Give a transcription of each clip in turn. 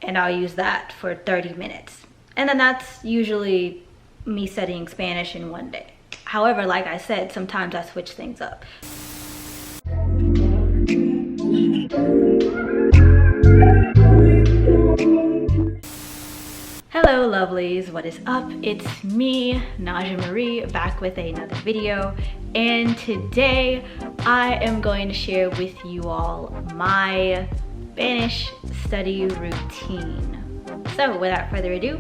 and I'll use that for 30 minutes. And then that's usually me studying Spanish in one day. However, like I said, sometimes I switch things up. Hello lovelies, what is up? It's me, Najah Marie, back with another video, and today I am going to share with you all my Spanish study routine. So without further ado,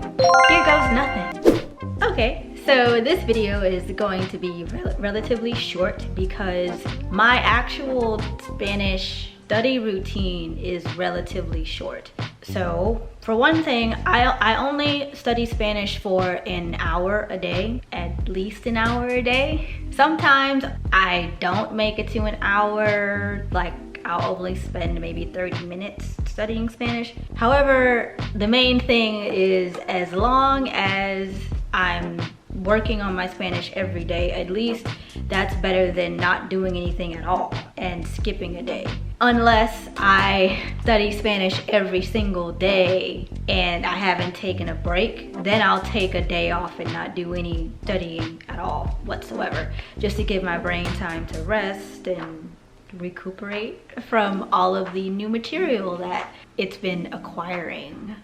here goes nothing. Okay, so this video is going to be relatively short because my actual Spanish study routine is relatively short. So for one thing, I only study Spanish for an hour a day, at least an hour a day. Sometimes I don't make it to an hour, like I'll only spend maybe 30 minutes studying Spanish. However, the main thing is as long as I'm working on my Spanish every day, at least that's better than not doing anything at all and skipping a day. Unless I study Spanish every single day and I haven't taken a break, then I'll take a day off and not do any studying at all whatsoever, just to give my brain time to rest and recuperate from all of the new material that it's been acquiring.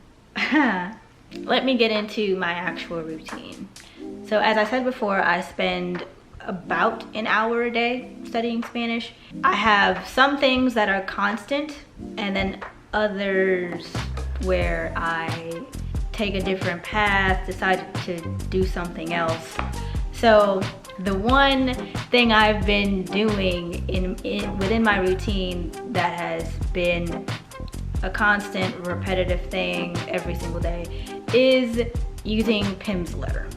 Let me get into my actual routine. So as I said before, I spend about an hour a day studying Spanish. I have some things that are constant and then others where I take a different path, decide to do something else. So the one thing I've been doing within my routine that has been a constant repetitive thing every single day is using pimsleur.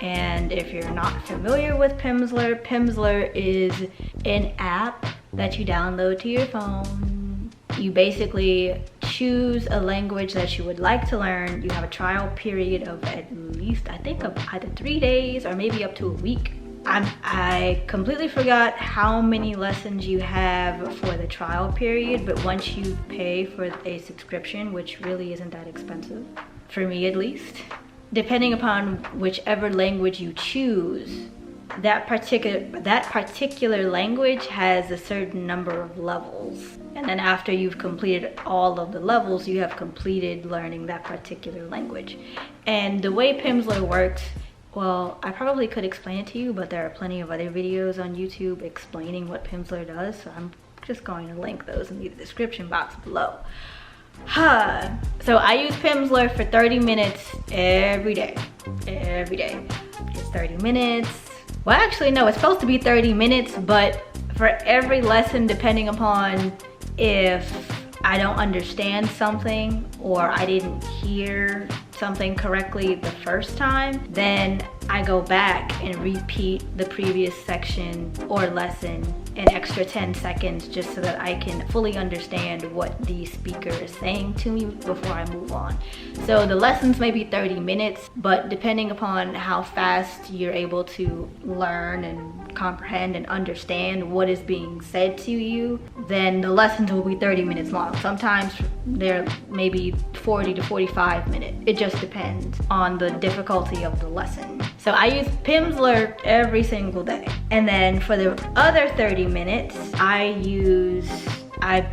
And if you're not familiar with pimsleur, pimsleur is an app that you download to your phone. You basically choose a language that you would like to learn. You have a trial period of at least, I think, of either 3 days or maybe up to a week. I completely forgot how many lessons you have for the trial period, but once you pay for a subscription, which really isn't that expensive, for me at least, depending upon whichever language you choose, that particular language has a certain number of levels. And then after you've completed all of the levels, you have completed learning that particular language. And the way pimsleur works, well, I probably could explain it to you, but there are plenty of other videos on YouTube explaining what pimsleur does, so I'm just going to link those in the description box below. So I use pimsleur for 30 minutes every day. It's 30 minutes. Well, actually, no, it's supposed to be 30 minutes, but for every lesson, depending upon if I don't understand something or I didn't hear something correctly the first time, then I go back and repeat the previous section or lesson an extra 10 seconds just so that I can fully understand what the speaker is saying to me before I move on. So the lessons may be 30 minutes, but depending upon how fast you're able to learn and comprehend and understand what is being said to you, then the lessons will be 30 minutes long. Sometimes they're maybe 40 to 45 minutes. It just depends on the difficulty of the lesson. So I use pimsleur every single day. And then for the other 30 minutes, I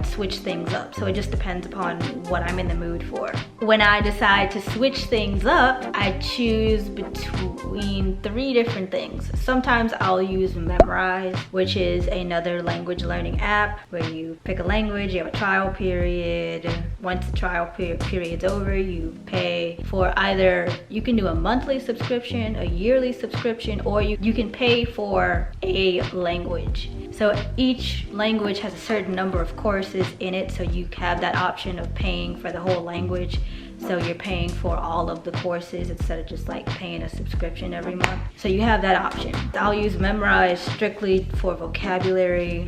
switch things up. So it just depends upon what I'm in the mood for. When I decide to switch things up, I choose between 3 different things. Sometimes I'll use Memrise, which is another language learning app where you pick a language, you have a trial period. Once the trial period's over, you pay for either, you can do a monthly subscription, a yearly subscription, or you can pay for a language. So each language has a certain number of courses in it, so you have that option of paying for the whole language. So you're paying for all of the courses instead of just like paying a subscription every month. So you have that option. I'll use Memrise strictly for vocabulary.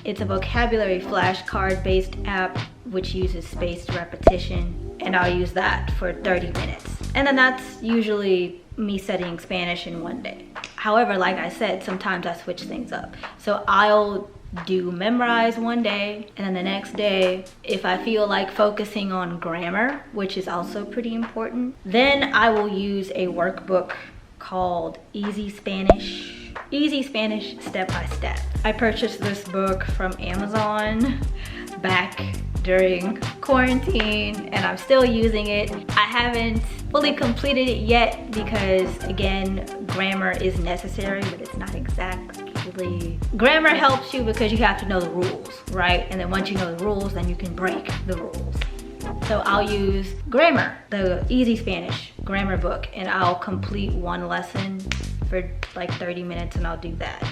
It's a vocabulary flashcard based app which uses spaced repetition, and I'll use that for 30 minutes. And then that's usually me studying Spanish in one day. However, like I said, sometimes I switch things up. So I'll do memorize one day, and then the next day, if I feel like focusing on grammar, which is also pretty important, then I will use a workbook called Easy Spanish Step by Step. I purchased this book from Amazon back during quarantine, and I'm still using it. I haven't fully completed it yet because, again, grammar is necessary, but it's not exactly. Grammar helps you because you have to know the rules, right? And then once you know the rules, then you can break the rules. So I'll use grammar, the Easy Spanish grammar book, and I'll complete one lesson for like 30 minutes and I'll do that.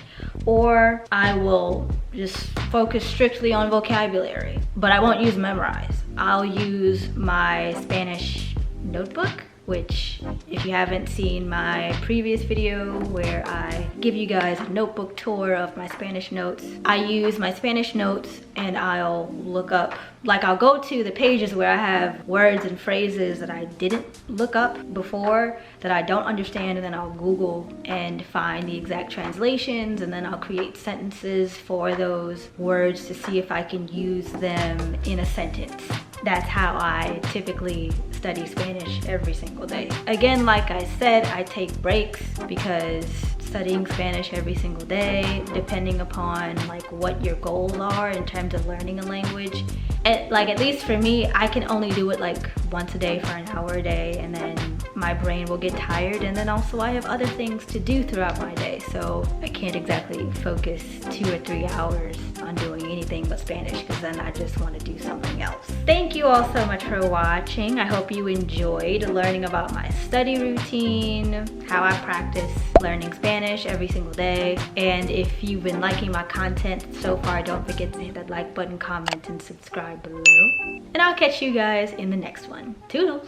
Or I will just focus strictly on vocabulary, but I won't use memorize. I'll use my Spanish notebook, which if you haven't seen my previous video where I give you guys a notebook tour of my Spanish notes, I use my Spanish notes and I'll look up, like I'll go to the pages where I have words and phrases that I didn't look up before, that I don't understand, and then I'll Google and find the exact translations, and then I'll create sentences for those words to see if I can use them in a sentence. That's how I typically study Spanish every single day. Again, like I said, I take breaks because studying Spanish every single day, depending upon like what your goals are in terms of learning a language. And like, at least for me, I can only do it like once a day for an hour a day, and then my brain will get tired, and then also I have other things to do throughout my day, so I can't exactly focus 2 or 3 hours on doing anything but Spanish, because then I just want to do something else. Thank you all so much for watching. I hope you enjoyed learning about my study routine, how I practice learning Spanish every single day, and if you've been liking my content so far, don't forget to hit that like button, comment, and subscribe below. And I'll catch you guys in the next one. Toodles!